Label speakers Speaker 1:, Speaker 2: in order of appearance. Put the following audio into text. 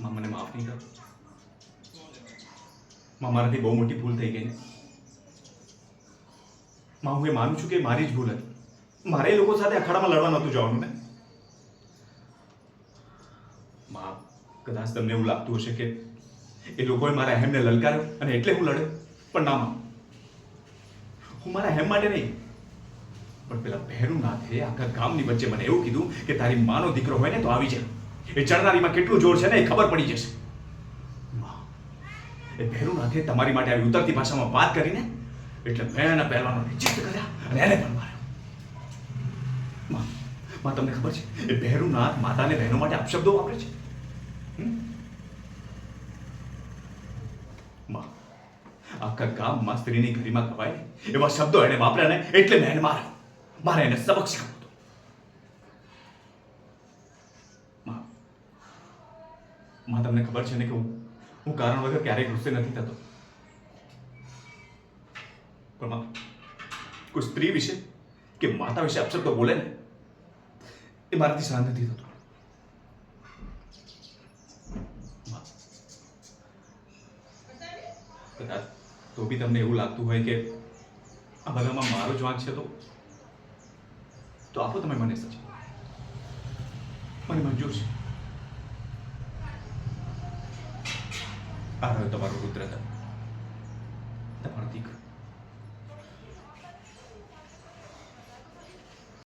Speaker 1: માં મને માફ નહીં કરો. માં મારાથી બહુ મોટી ભૂલ થઈ ગઈ ને. માં હું એ માનું છું કે મારી જ ભૂલ હતી. મારે એ લોકો સાથે અખાડામાં લડવા નહોતું જવાનું ને. માં કદાચ તમને એવું લાગતું હશે કે એ લોકોએ મારા અહેમને લલકાર્યો અને એટલે હું લડ્યો, પણ ના માં, હું મારા અહેમ માટે નહીં, પણ પેલા ભેરુનાથે આખા ગામની વચ્ચે મને એવું કીધું કે તારી માનો દીકરો હોય ને તો આવી જા. એ ચડનારીમાં કેટલું જોર છે ને એ ખબર પડી જશે. એ ભેરુનાથે તમારી માટે આવી ઉતરતી ભાષામાં વાત કરીને એટલે મેં એના પહેલવાનોને ચિત્ત કર્યા અને એને પણ માર્યો. માં તમને ખબર છે એ ભેરુનાથ માતાને બહેનો માટે અપશબ્દો વાપરે છે. માં, આખા ગામમાં સ્ત્રીની ગરિમા કપાય એવા શબ્દો એને વાપર્યા ને એટલે મેં એને માર્યો. મારે એને સબક શીખવ્યો હતો. માં તમને ખબર છે ને કે હું કારણ વગર ક્યારેય ગુસ્સે નથી થતો, પણ માં કોઈ સ્ત્રી વિશે કે માતા વિશે અપશબ્દો બોલે ને એ મારાથી સહન નથી થતો. કદાચ તો બી તમને એવું લાગતું હોય કે આ બધામાં મારો જ વાંક છે તો આપો તમે મને સજા. મને મંજૂર છે. આ રહ્યો તમારો રુદ્રધન.